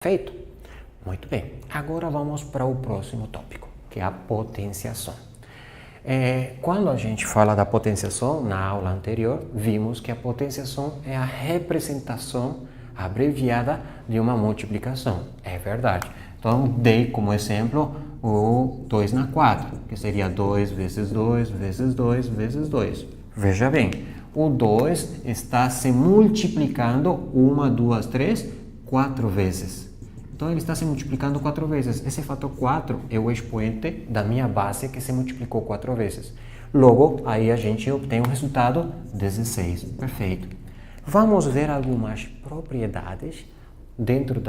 Feito? Muito bem. Agora vamos para o próximo tópico, que é a potenciação. Quando a gente fala da potenciação, na aula anterior, vimos que a potenciação é a representação abreviada de uma multiplicação. É verdade. Então, dei como exemplo o 2 na 4, que seria 2 vezes 2 vezes 2 vezes 2. Veja bem, o 2 está se multiplicando 1, 2, 3, 4 vezes. Então, ele está se multiplicando 4 vezes. Esse fator 4 é o expoente da minha base que se multiplicou 4 vezes. Logo, aí a gente obtém um resultado 16. Perfeito. Vamos ver algumas propriedades dentro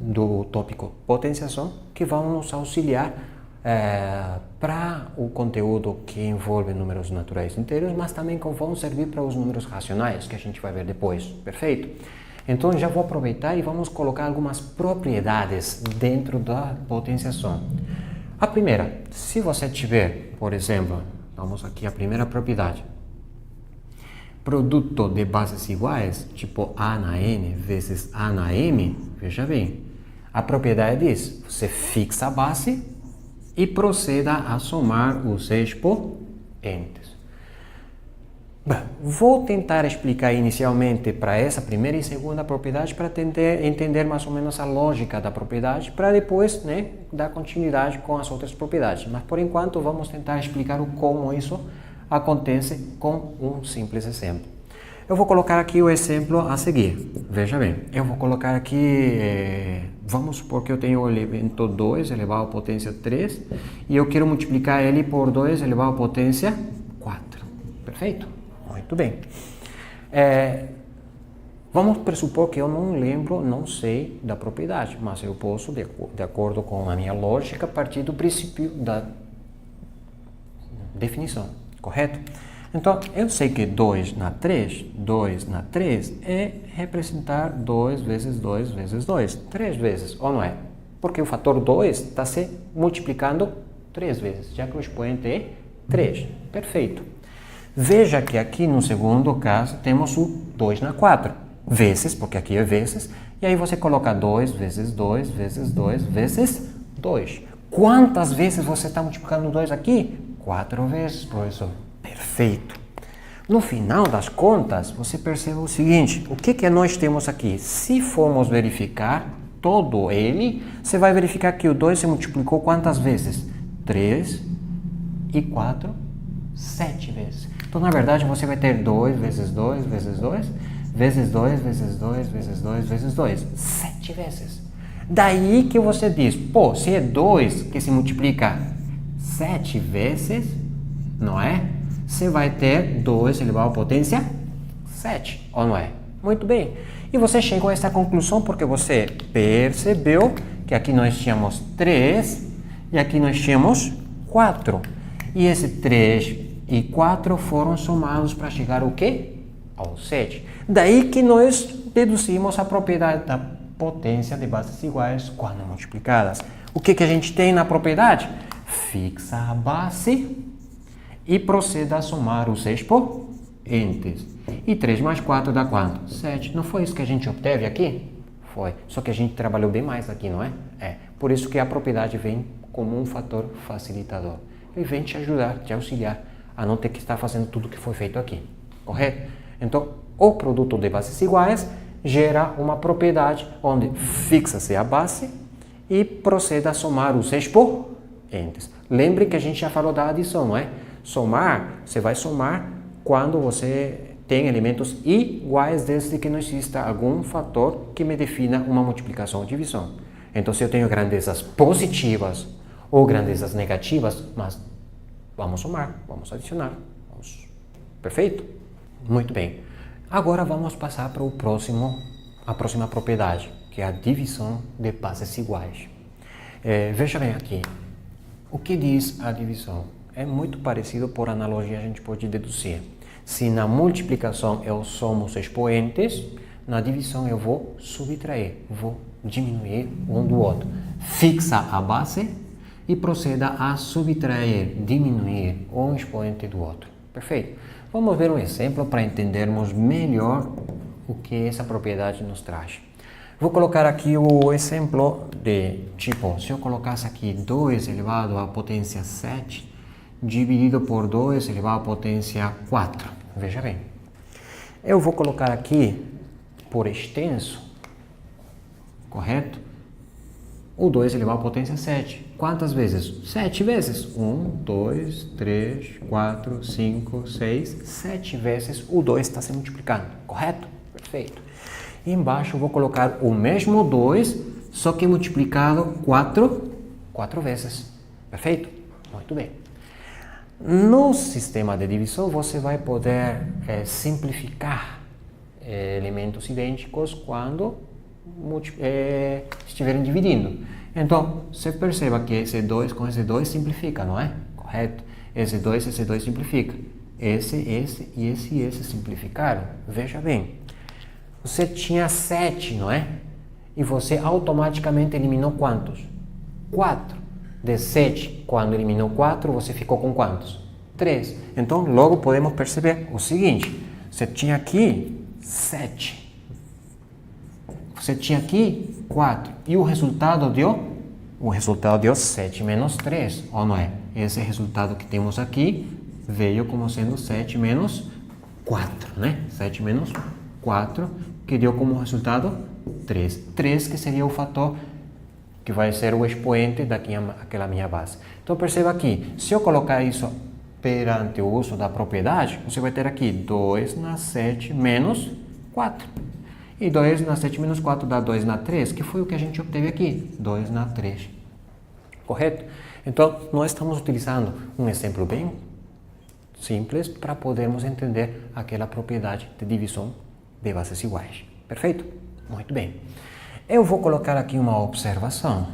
do tópico potenciação que vão nos auxiliar para o conteúdo que envolve números naturais inteiros, mas também que vão servir para os números racionais, que a gente vai ver depois. Perfeito? Então, já vou aproveitar e vamos colocar algumas propriedades dentro da potenciação. A primeira, se você tiver, por exemplo, vamos aqui a primeira propriedade, produto de bases iguais, tipo A na N vezes A na M, veja bem, a propriedade diz, você fixa a base e proceda a somar os expoentes. Bom, vou tentar explicar inicialmente para essa primeira e segunda propriedade para entender mais ou menos a lógica da propriedade para depois dar continuidade com as outras propriedades. Mas por enquanto vamos tentar explicar como isso acontece com um simples exemplo. Eu vou colocar aqui o exemplo a seguir. Veja bem, eu vou colocar aqui, vamos supor que eu tenho o elemento 2 elevado à potência 3 e eu quero multiplicar ele por 2 elevado à potência 4. Perfeito? Muito bem. Vamos pressupor que eu não lembro, não sei da propriedade, mas eu posso, de acordo com a minha lógica, partir do princípio da definição, correto? Então, eu sei que 2 na 3 é representar 2 vezes 2 vezes 2, 3 vezes, ou não é? Porque o fator 2 está se multiplicando 3 vezes, já que o expoente é 3. Perfeito. Veja que aqui no segundo caso temos o 2 na 4, vezes, porque aqui é vezes, e aí você coloca 2 vezes 2 vezes 2 vezes 2. Quantas vezes você está multiplicando 2 aqui? 4 vezes, professor. Perfeito. No final das contas, você percebe o seguinte, o que nós temos aqui? Se formos verificar todo ele, você vai verificar que o 2 se multiplicou quantas vezes? 3 e 4, 7 vezes. Então, na verdade, você vai ter 2 vezes 2 vezes 2 vezes 2 vezes 2 vezes 2 vezes 2, 7 vezes. Daí que você diz, pô, se é 2 que se multiplica 7 vezes, não é? Você vai ter 2 elevado à potência 7, ou não é? Muito bem. E você chegou a essa conclusão porque você percebeu que aqui nós tínhamos 3 e aqui nós tínhamos 4. E esse 3 e 4 foram somados para chegar ao quê? Ao 7. Daí que nós deduzimos a propriedade da potência de bases iguais quando multiplicadas. O que a gente tem na propriedade? Fixa a base e proceda a somar os expoentes. E 3 mais 4 dá quanto? 7. Não foi isso que a gente obteve aqui? Foi. Só que a gente trabalhou bem mais aqui, não é? Por isso que a propriedade vem como um fator facilitador. Ele vem te ajudar, te auxiliar a não ter que estar fazendo tudo que foi feito aqui. Correto? Então, o produto de bases iguais gera uma propriedade onde fixa-se a base e proceda a somar os expoentes. Lembre que a gente já falou da adição, não é? Somar, você vai somar quando você tem elementos iguais desde que não exista algum fator que me defina uma multiplicação ou divisão. Então, se eu tenho grandezas positivas ou grandezas negativas, mas vamos somar, vamos adicionar. Perfeito? Muito bem. Agora vamos passar para a próxima propriedade, que é a divisão de bases iguais. Veja bem aqui. O que diz a divisão? É muito parecido, por analogia a gente pode deduzir. Se na multiplicação eu somo os expoentes, na divisão eu vou subtrair, vou diminuir um do outro. Fixa a base e proceda a subtrair, diminuir um expoente do outro. Perfeito? Vamos ver um exemplo para entendermos melhor o que essa propriedade nos traz. Vou colocar aqui o exemplo de, tipo, se eu colocasse aqui 2 elevado à potência 7, dividido por 2 elevado à potência 4. Veja bem. Eu vou colocar aqui, por extenso, correto? O 2 elevado à potência 7. Quantas vezes? 7 vezes. 1, 2, 3, 4, 5, 6, 7 vezes o 2 está se multiplicando, correto? Perfeito. E embaixo eu vou colocar o mesmo 2, só que multiplicado 4 vezes. Perfeito? Muito bem. No sistema de divisão, você vai poder simplificar elementos idênticos quando estiverem dividindo. Então, você perceba que esse 2 com esse 2 simplifica, não é? Correto? Esse 2 simplifica. Esse e esse simplificaram. Veja bem. Você tinha 7, não é? E você automaticamente eliminou quantos? 4. De 7, quando eliminou 4, você ficou com quantos? 3. Então, logo podemos perceber o seguinte. Você tinha aqui 7. Você tinha aqui 4. E o resultado deu? O resultado deu 7 menos 3, ou não é? Esse resultado que temos aqui veio como sendo 7 menos 4, né? 7 menos 4, que deu como resultado 3. 3 que seria o fator que vai ser o expoente daquela minha base. Então perceba aqui, se eu colocar isso perante o uso da propriedade, você vai ter aqui 2 na 7 menos 4. E 2 na 7 menos 4 dá 2 na 3, que foi o que a gente obteve aqui, 2 na 3. Correto? Então, nós estamos utilizando um exemplo bem simples para podermos entender aquela propriedade de divisão de bases iguais. Perfeito? Muito bem. Eu vou colocar aqui uma observação,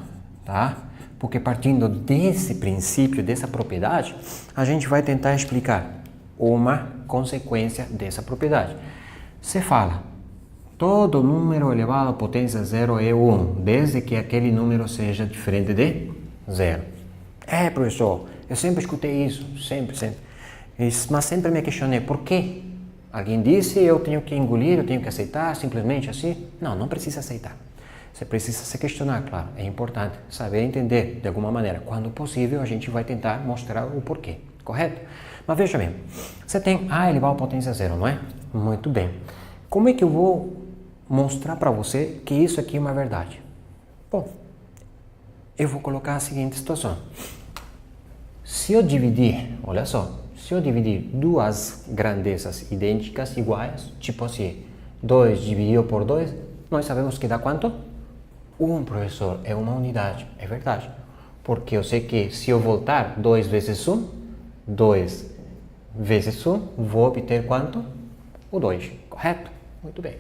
tá? Porque partindo desse princípio, dessa propriedade, a gente vai tentar explicar uma consequência dessa propriedade. Você fala, todo número elevado à potência 0 é 1, desde que aquele número seja diferente de 0. Professor, eu sempre escutei isso, sempre. Mas sempre me questionei, por quê? Alguém disse, eu tenho que engolir, eu tenho que aceitar, simplesmente assim? Não precisa aceitar. Você precisa se questionar, claro, é importante saber entender de alguma maneira. Quando possível, a gente vai tentar mostrar o porquê, correto? Mas veja bem, você tem A elevado à potência 0, não é? Muito bem. Como é que eu vou mostrar para você que isso aqui é uma verdade? Bom, eu vou colocar a seguinte situação. Se eu dividir, olha só, se eu dividir duas grandezas idênticas, iguais, tipo assim, 2 dividido por 2, nós sabemos que dá quanto? 1, professor, é uma unidade. É verdade. Porque eu sei que se eu voltar 2 vezes 1, 2 vezes 1, vou obter quanto? O 2, correto? Muito bem.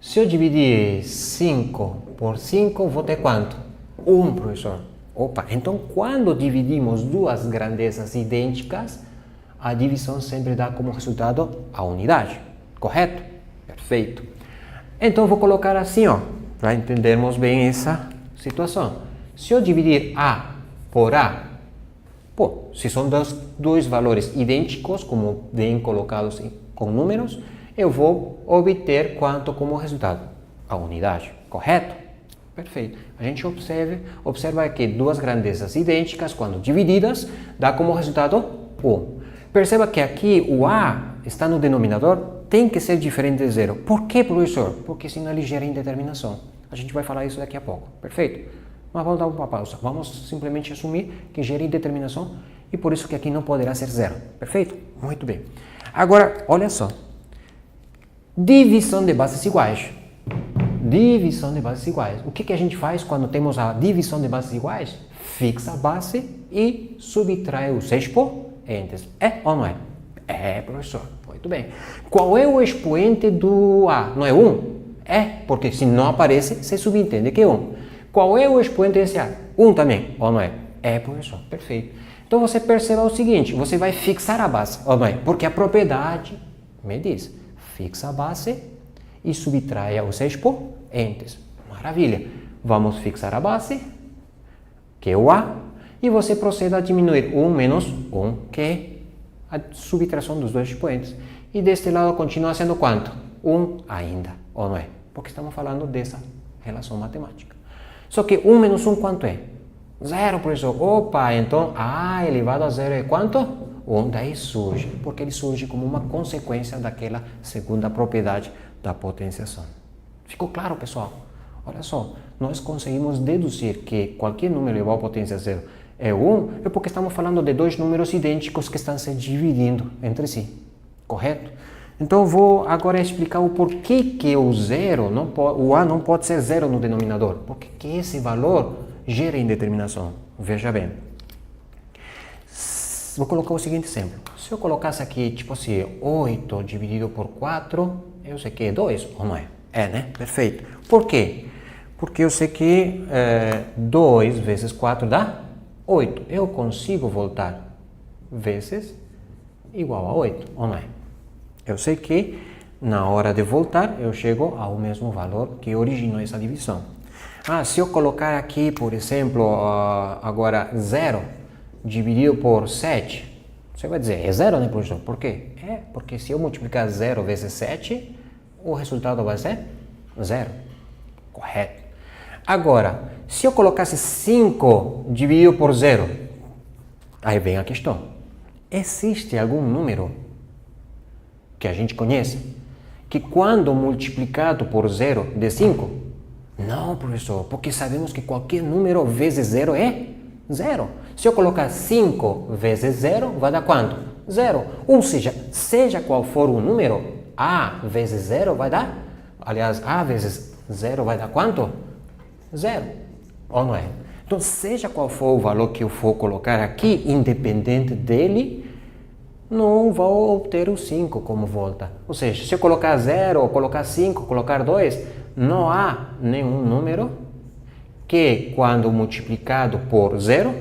Se eu dividir 5 por 5, vou ter quanto? 1, professor. Opa, então quando dividimos duas grandezas idênticas, a divisão sempre dá como resultado a unidade, correto? Perfeito. Então vou colocar assim, ó, para entendermos bem essa situação. Se eu dividir A por A, se são dois valores idênticos, como bem colocados com números, eu vou obter quanto como resultado? A unidade, correto? Perfeito. A gente observa que duas grandezas idênticas, quando divididas, dá como resultado 1. Perceba que aqui o A está no denominador, tem que ser diferente de 0. Por quê, professor? Porque senão ele gera indeterminação. A gente vai falar isso daqui a pouco. Perfeito? Mas vamos dar uma pausa. Vamos simplesmente assumir que gera indeterminação e por isso que aqui não poderá ser 0. Perfeito? Muito bem. Agora, olha só. Divisão de bases iguais. Divisão de bases iguais. O que a gente faz quando temos a divisão de bases iguais? Fixa a base e subtrai os expoentes. É ou não é? É, professor. Muito bem. Qual é o expoente do A? Não é 1? É, porque se não aparece, você subentende que é 1. Qual é o expoente desse A? 1 também, ou não é? É, professor. Perfeito. Então você perceba o seguinte, você vai fixar a base, ou não é? Porque a propriedade me diz, fixa a base e subtrai os expoentes. Maravilha. Vamos fixar a base, que é o A, e você procede a diminuir 1 menos 1, que é a subtração dos dois expoentes. E deste lado continua sendo quanto? 1 ainda, ou não é? Porque estamos falando dessa relação matemática. Só que 1 menos 1 quanto é? 0, professor. Opa, então A elevado a 0 é quanto? 1. Daí surge, porque ele surge como uma consequência daquela segunda propriedade da potenciação. Ficou claro, pessoal? Olha só, nós conseguimos deduzir que qualquer número elevado à potência 0 é 1, é porque estamos falando de dois números idênticos que estão se dividindo entre si, correto? Então eu vou agora explicar o porquê que o A não pode ser 0 no denominador, porque que esse valor gera indeterminação. Veja bem, vou colocar o seguinte exemplo. Se eu colocasse aqui, tipo assim, 8 dividido por 4, eu sei que é 2, ou não é? É, né? Perfeito. Por quê? Porque eu sei que 2 vezes 4 dá 8. Eu consigo voltar vezes igual a 8, ou não é? Eu sei que na hora de voltar eu chego ao mesmo valor que originou essa divisão. Se eu colocar aqui, por exemplo, agora 0 dividido por 7, você vai dizer, é 0, né, professor? Por quê? É, porque se eu multiplicar 0 vezes 7, o resultado vai ser 0. Correto. Agora, se eu colocasse 5 dividido por 0, aí vem a questão. Existe algum número que a gente conhece que quando multiplicado por 0 dê 5? Não, professor, porque sabemos que qualquer número vezes 0 é 0. Se eu colocar 5 vezes 0, vai dar quanto? 0. Ou seja, seja qual for o número, A vezes 0 vai dar, aliás, A vezes 0 vai dar quanto? 0. Ou não é? Então, seja qual for o valor que eu for colocar aqui, independente dele, não vou obter o 5 como volta. Ou seja, se eu colocar 0, ou colocar 5, colocar 2, não há nenhum número que, quando multiplicado por 0,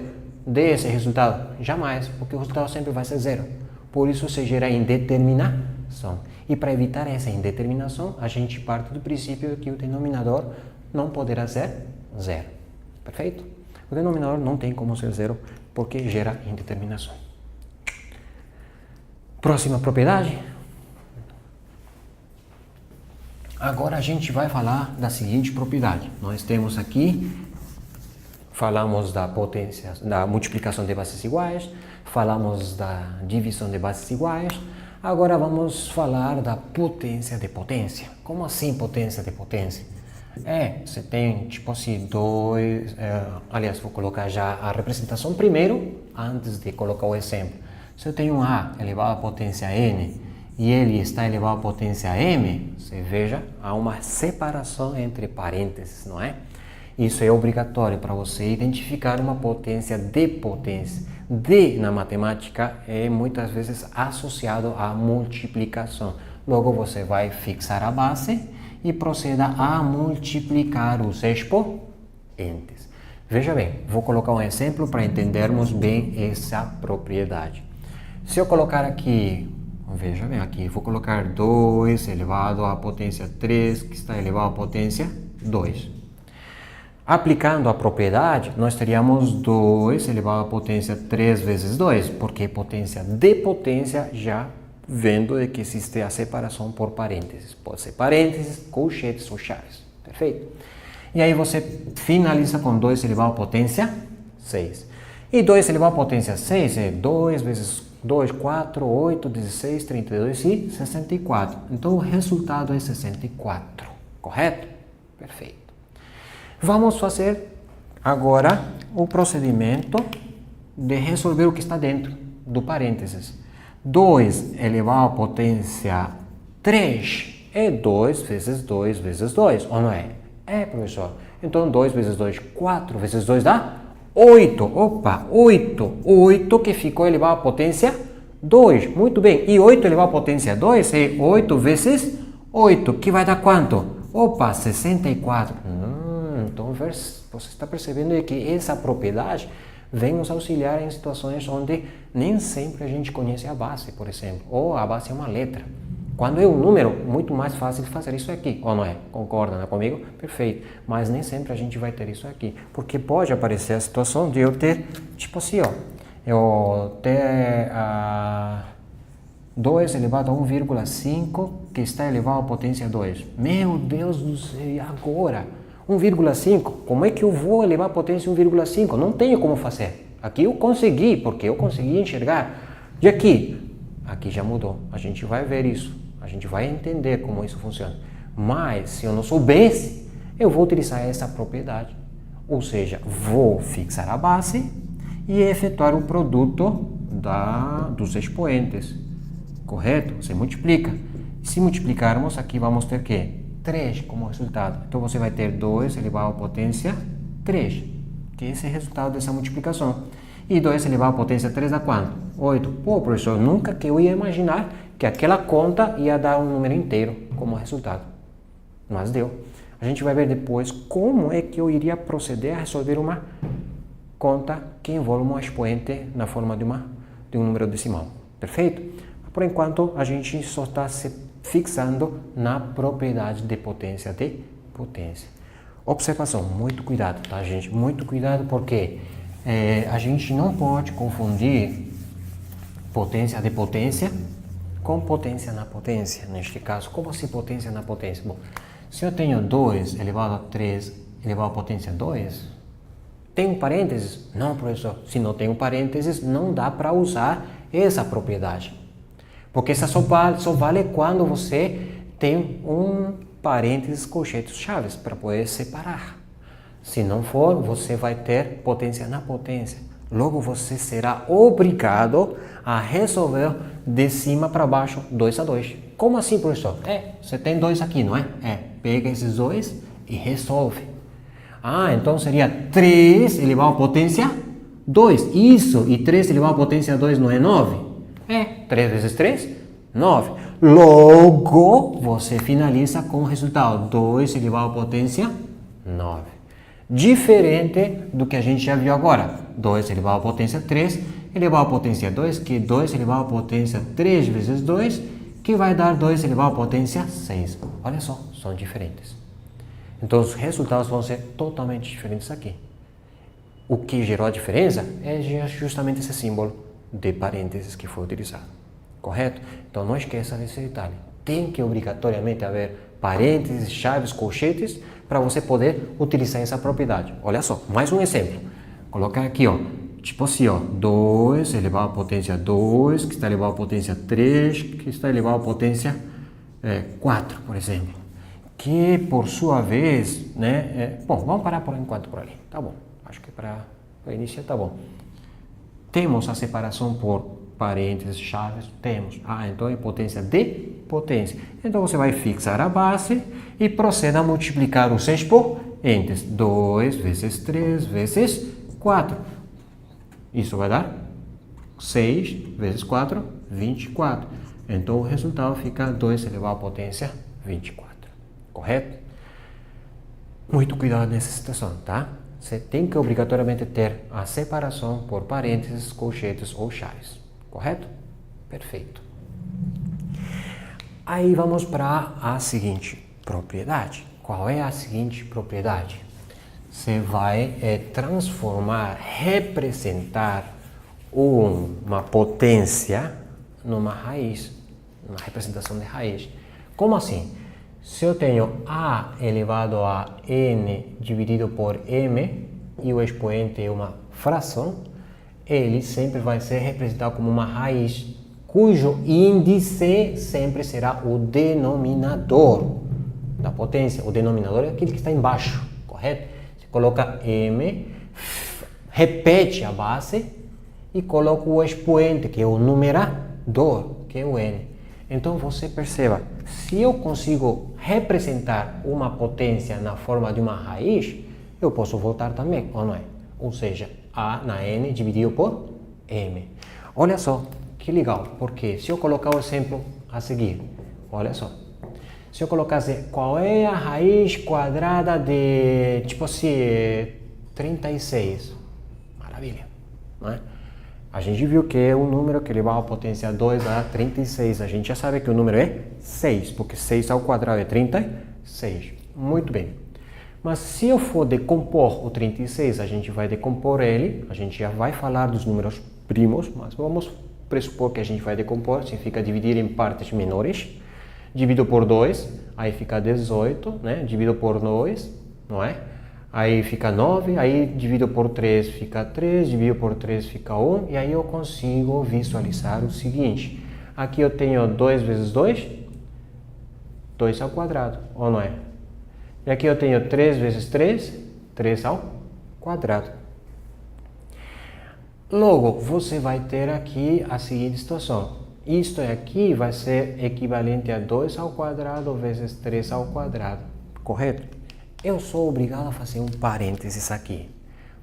dê esse resultado. Jamais, porque o resultado sempre vai ser 0. Por isso se gera indeterminação. E para evitar essa indeterminação, a gente parte do princípio que o denominador não poderá ser 0. Perfeito? O denominador não tem como ser 0 porque gera indeterminação. Próxima propriedade. Agora a gente vai falar da seguinte propriedade. Nós temos aqui, falamos da potência, da multiplicação de bases iguais, falamos da divisão de bases iguais, agora vamos falar da potência de potência. Como assim potência de potência? Você tem tipo assim aliás, vou colocar já a representação primeiro, antes de colocar o exemplo. Se eu tenho A elevado à potência n e ele está elevado à potência m, você veja, há uma separação entre parênteses, não é? Isso é obrigatório para você identificar uma potência de potência. D na matemática é muitas vezes associado à multiplicação. Logo você vai fixar a base e proceda a multiplicar os expoentes. Veja bem, vou colocar um exemplo para entendermos bem essa propriedade. Se eu colocar aqui, veja bem, aqui vou colocar 2 elevado à potência 3, que está elevado à potência 2. Aplicando a propriedade, nós teríamos 2 elevado à potência 3 vezes 2, porque potência de potência já vendo que existe a separação por parênteses. Pode ser parênteses, colchetes ou chaves. Perfeito? E aí você finaliza com 2 elevado à potência 6. E 2 elevado à potência 6 é 2 vezes 2, 4, 8, 16, 32 e 64. Então o resultado é 64. Correto? Perfeito. Vamos fazer agora o procedimento de resolver o que está dentro do parênteses. 2 elevado à potência 3 é 2 vezes 2 vezes 2, ou não é? É, professor. Então 2 vezes 2, 4 vezes 2 dá 8. Opa, 8. 8 que ficou elevado à potência 2. Muito bem. E 8 elevado à potência 2 é 8 vezes 8, que vai dar quanto? Opa, 64. Então você está percebendo que essa propriedade vem nos auxiliar em situações onde nem sempre a gente conhece a base, por exemplo, ou a base é uma letra. Quando é um número, muito mais fácil de fazer isso aqui, ou não é? Concorda, né, comigo? Perfeito. Mas nem sempre a gente vai ter isso aqui, porque pode aparecer a situação de eu ter, tipo assim, eu ter 2 elevado a 1,5 que está elevado à potência 2. Meu Deus do céu, e agora? 1,5, como é que eu vou elevar a potência 1,5? Não tenho como fazer. Aqui eu consegui, porque eu consegui enxergar. E aqui já mudou. A gente vai ver isso. A gente vai entender como isso funciona. Mas, se eu não soubesse, eu vou utilizar essa propriedade. Ou seja, vou fixar a base e efetuar o produto dos expoentes. Correto? Você multiplica. Se multiplicarmos, aqui vamos ter o quê? 3 como resultado. Então, você vai ter 2 elevado à potência 3. Que esse é o resultado dessa multiplicação. E 2 elevado à potência 3 dá quanto? 8. Pô, professor, nunca que eu ia imaginar que aquela conta ia dar um número inteiro como resultado. Mas deu. A gente vai ver depois como é que eu iria proceder a resolver uma conta que envolve um expoente na forma de um número decimal. Perfeito? Por enquanto, a gente só está se fixando na propriedade de potência. Observação, muito cuidado, tá, gente? Muito cuidado porque a gente não pode confundir potência de potência com potência na potência. Neste caso, como assim potência na potência? Bom, se eu tenho 2 elevado a 3 elevado à potência 2, tem um parênteses? Não, professor. Se não tem um parênteses, não dá para usar essa propriedade. Porque essa só vale quando você tem um parênteses colchetes chaves para poder separar. Se não for, você vai ter potência na potência. Logo, você será obrigado a resolver de cima para baixo 2 a 2. Como assim, professor? Você tem 2 aqui, não é? Pega esses 2 e resolve. Então seria 3 elevado à potência 2. Isso, e 3 elevado à potência 2 não é 9? 3 vezes 3, 9. Logo, você finaliza com o resultado 2 elevado à potência 9. Diferente do que a gente já viu agora. 2 elevado à potência 3 elevado à potência 2, que 2 elevado à potência 3 vezes 2, que vai dar 2 elevado à potência 6. Olha só, são diferentes. Então, os resultados vão ser totalmente diferentes aqui. O que gerou a diferença é justamente esse símbolo de parênteses que foi utilizado. Correto? Então, não esqueça desse detalhe. Tem que obrigatoriamente haver parênteses, chaves, colchetes, para você poder utilizar essa propriedade. Olha só, mais um exemplo. Colocar aqui, tipo assim, 2 elevado à potência 2, que está elevado à potência 3, que está elevado à potência 4, por exemplo. Que, por sua vez, bom, vamos parar por enquanto por ali. Tá bom, acho que para iniciar tá bom. Temos a separação por parênteses, chaves, temos. Então é potência de potência. Então você vai fixar a base e procede a multiplicar os expoentes. 2 vezes 3 vezes 4. Isso vai dar 6 vezes 4, 24. Então o resultado fica 2 elevado à potência 24. Correto? Muito cuidado nessa situação, tá? Você tem que obrigatoriamente ter a separação por parênteses, colchetes ou chaves. Correto? Perfeito. Aí vamos para a seguinte propriedade. Qual é a seguinte propriedade? Você vai transformar, representar uma potência numa raiz, uma representação de raiz. Como assim? Se eu tenho a elevado a n dividido por m e o expoente é uma fração, ele sempre vai ser representado como uma raiz, cujo índice sempre será o denominador da potência. O denominador é aquele que está embaixo, correto? Você coloca m, repete a base e coloca o expoente, que é o numerador, que é o n. Então você perceba, se eu consigo representar uma potência na forma de uma raiz, eu posso voltar também, ou não é? Ou seja, a na n dividido por m. Olha só, que legal, porque se eu colocar o exemplo a seguir, olha só. Se eu colocasse qual é a raiz quadrada de, tipo assim, 36. Maravilha, não é? A gente viu que é um número que elevado à potência 2 a 36. A gente já sabe que o número é 6, porque 6 ao quadrado é 36. Muito bem. Mas se eu for decompor o 36, a gente vai decompor ele, a gente já vai falar dos números primos, mas vamos pressupor que a gente vai decompor, significa dividir em partes menores. Divido por 2, aí fica 18, né? Divido por 2, não é? Aí fica 9, aí divido por 3 fica 3, divido por 3 fica 1, e aí eu consigo visualizar o seguinte. Aqui eu tenho 2 vezes 2, 2 ao quadrado, ou não é? E aqui eu tenho 3 vezes 3, 3 ao quadrado. Logo, você vai ter aqui a seguinte situação. Isto aqui vai ser equivalente a 2 ao quadrado vezes 3 ao quadrado, correto? Eu sou obrigado a fazer um parênteses aqui,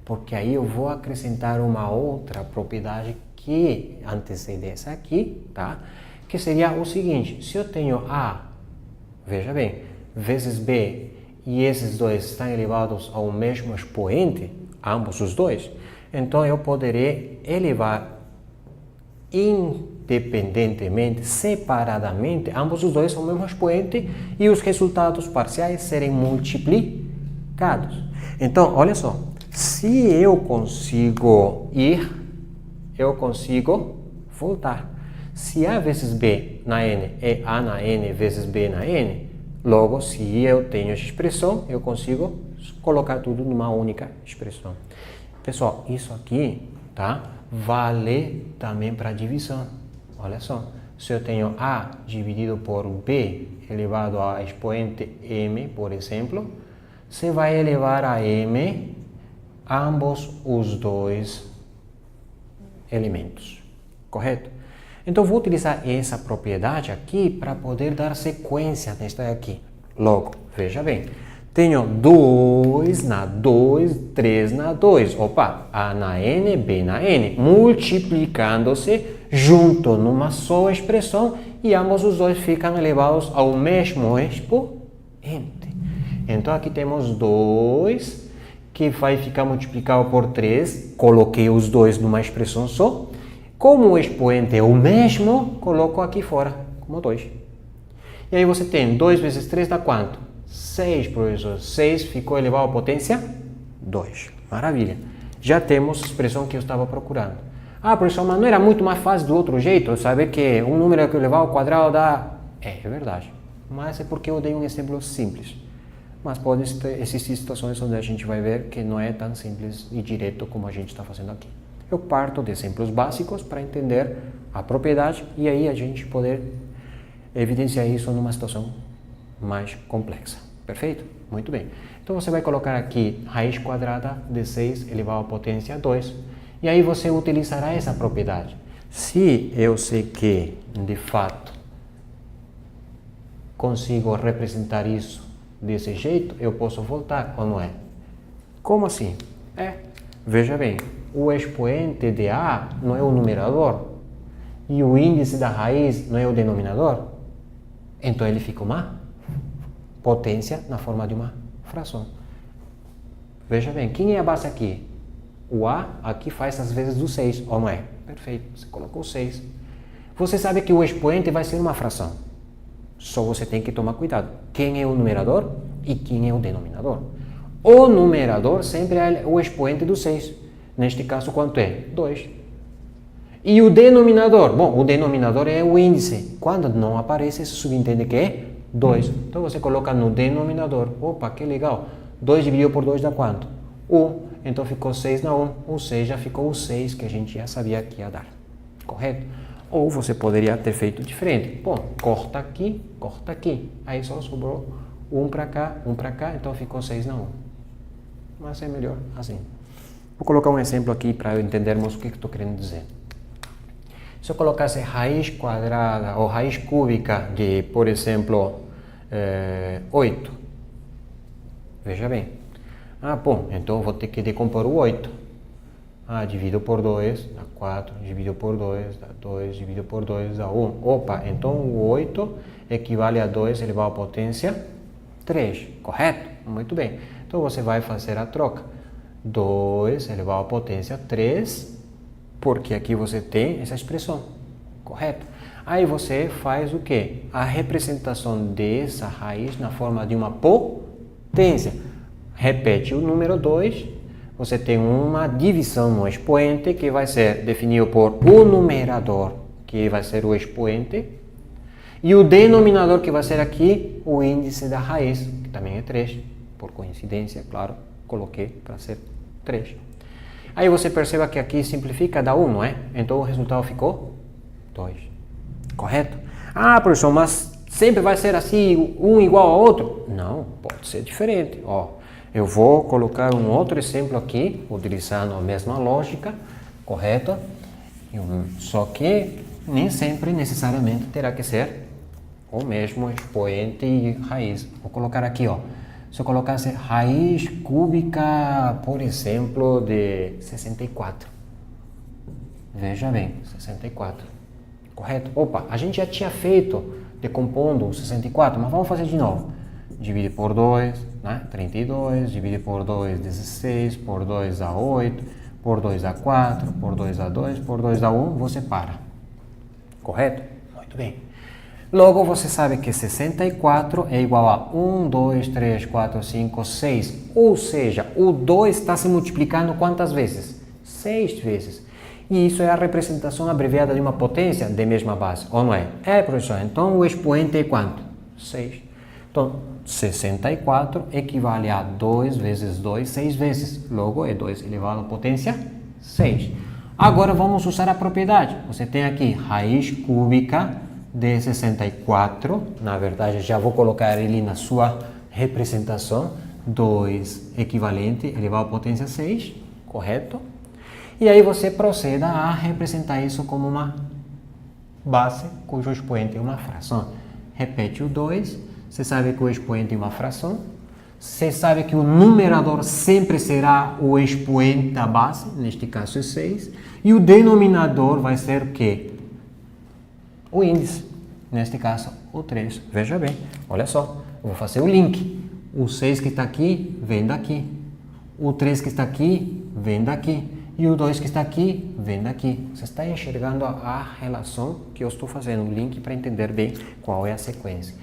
porque aí eu vou acrescentar uma outra propriedade que antecede essa aqui, tá? Que seria o seguinte, se eu tenho A, veja bem, vezes B, e esses dois estão elevados ao mesmo expoente, ambos os dois, então eu poderei elevar independentemente, separadamente, ambos os dois ao mesmo expoente e os resultados parciais serem multiplicados. Então, olha só, se eu consigo ir, eu consigo voltar. Se A vezes B na N é A na N vezes B na N, logo, se eu tenho essa expressão, eu consigo colocar tudo numa única expressão. Pessoal, isso aqui, tá? Vale também para divisão. Olha só, se eu tenho A dividido por B elevado a expoente M, por exemplo, você vai elevar a M ambos os dois elementos, correto? Então, vou utilizar essa propriedade aqui para poder dar sequência nesta aqui. Logo, veja bem, tenho 2 na 2, 3 na 2. Opa, A na N, B na N, multiplicando-se junto numa só expressão e ambos os dois ficam elevados ao mesmo expoente. Então, aqui temos 2, que vai ficar multiplicado por 3. Coloquei os dois numa expressão só. Como o expoente é o mesmo, coloco aqui fora como 2. E aí você tem 2 vezes 3 dá quanto? 6, professor. 6 ficou elevado à potência 2. Maravilha. Já temos a expressão que eu estava procurando. Ah, professor, mas não era muito mais fácil do outro jeito? Saber que um número que elevado ao quadrado dá... É verdade. Mas é porque eu dei um exemplo simples. Mas podem existir situações onde a gente vai ver que não é tão simples e direto como a gente está fazendo aqui. Eu parto de exemplos básicos para entender a propriedade e aí a gente poder evidenciar isso numa situação mais complexa. Perfeito? Muito bem. Então você vai colocar aqui raiz quadrada de 6 elevado à potência 2 e aí você utilizará essa propriedade. Se eu sei que, de fato, consigo representar isso desse jeito, eu posso voltar ou não é? Como assim? Veja bem, o expoente de A não é o numerador e o índice da raiz não é o denominador. Então ele fica uma potência na forma de uma fração. Veja bem, quem é a base aqui? O A aqui faz as vezes do 6, ou não é? Perfeito, você colocou 6. Você sabe que o expoente vai ser uma fração. Só você tem que tomar cuidado. Quem é o numerador e quem é o denominador? O numerador sempre é o expoente do 6. Neste caso, quanto é? 2. E o denominador? Bom, o denominador é o índice. Quando não aparece, se subentende que é 2. Então, você coloca no denominador. Opa, que legal. 2 dividido por 2 dá quanto? 1. Então, ficou 6 na 1. Ou seja, ficou o 6 que a gente já sabia que ia dar. Correto? Ou você poderia ter feito diferente. Bom, corta aqui. Aí só sobrou 1 para cá, então ficou 6 na 1. Mas é melhor assim. Vou colocar um exemplo aqui para entendermos o que estou querendo dizer. Se eu colocasse raiz quadrada ou raiz cúbica de, por exemplo, 8. Veja bem. Bom, então eu vou ter que decompor o 8. Divido por 2, dá 4. Divido por 2, dá 2. Divido por 2, dá 1. Opa, então o 8 equivale a 2 elevado à potência 3, correto? Muito bem. Então você vai fazer a troca. 2 elevado à potência 3, porque aqui você tem essa expressão, correto? Aí você faz o quê? A representação dessa raiz na forma de uma potência. Repete o número 2, você tem uma divisão no expoente que vai ser definido por o numerador, que vai ser o expoente, e o denominador que vai ser aqui o índice da raiz, que também é 3. por coincidência, claro, coloquei para ser 3. Aí você perceba que aqui simplifica, dá 1, não é? Então o resultado ficou 2. Correto? Ah, professor, mas sempre vai ser assim, um igual ao outro? Não, pode ser diferente. Ó, eu vou colocar um outro exemplo aqui, utilizando a mesma lógica, correto? Só que nem sempre necessariamente terá que ser o mesmo expoente e raiz. Vou colocar aqui, ó. Se eu colocasse raiz cúbica, por exemplo, de 64. Veja bem, 64. Correto? Opa, a gente já tinha feito decompondo o 64, mas vamos fazer de novo. Divide por 2, né? 32, divide por 2, 16, por 2 dá 8, por 2 dá 4, por 2 dá 2, por 2 dá 1, você para. Correto? Muito bem. Logo, você sabe que 64 é igual a 1, 2, 3, 4, 5, 6. Ou seja, o 2 está se multiplicando quantas vezes? 6 vezes. E isso é a representação abreviada de uma potência de mesma base, ou não é? É, professor. Então, o expoente é quanto? 6. Então, 64 equivale a 2 vezes 2, 6 vezes. Logo, é 2 elevado à potência 6. Agora, vamos usar a propriedade. Você tem aqui raiz cúbica de 64, na verdade já vou colocar ele na sua representação, 2 equivalente elevado à potência 6, correto? E aí você proceda a representar isso como uma base cujo expoente é uma fração. Repete o 2, você sabe que o expoente é uma fração, você sabe que o numerador sempre será o expoente da base, neste caso é 6, e o denominador vai ser o quê? O índice, neste caso, o 3. Veja bem, olha só, eu vou fazer o link. O 6 que está aqui, vem daqui. O 3 que está aqui, vem daqui. E o 2 que está aqui, vem daqui. Você está enxergando a relação que eu estou fazendo, o link para entender bem qual é a sequência.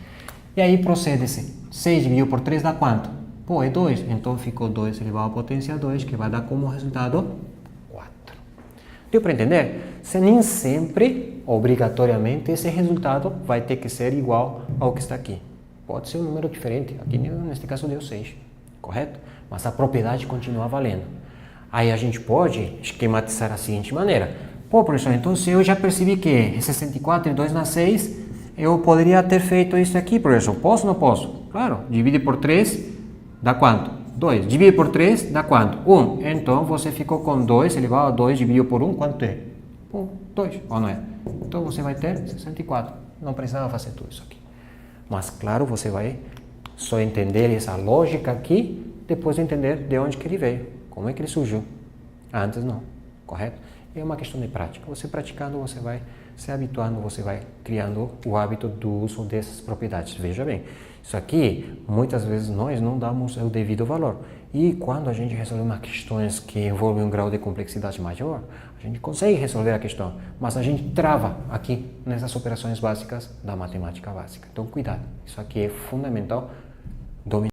E aí procede-se. 6 dividido por 3 dá quanto? Pô, é 2. Então ficou 2 elevado à potência 2, que vai dar como resultado 4. Deu para entender? Se nem sempre obrigatoriamente esse resultado vai ter que ser igual ao que está aqui. Pode ser um número diferente, aqui neste caso deu 6, correto? Mas a propriedade continua valendo. Aí a gente pode esquematizar da seguinte maneira. Pô, professor, então se eu já percebi que é 64 e 2 dá 6, eu poderia ter feito isso aqui, professor. Posso ou não posso? Claro, divide por 3, dá quanto? 2. Divide por 3, dá quanto? 1. Então você ficou com 2 elevado a 2 dividido por 1, quanto é? 1, 2, ou não é? Então você vai ter 64. Não precisava fazer tudo isso aqui. Mas claro, você vai só entender essa lógica aqui depois de entender de onde que ele veio. Como é que ele surgiu. Antes não, correto? É uma questão de prática. Você praticando, você vai se habituando, você vai criando o hábito do uso dessas propriedades. Veja bem, isso aqui, muitas vezes nós não damos o devido valor. E quando a gente resolve umas questões que envolvem um grau de complexidade maior, a gente consegue resolver a questão, mas a gente trava aqui nessas operações básicas da matemática básica. Então, cuidado. Isso aqui é fundamental dominar.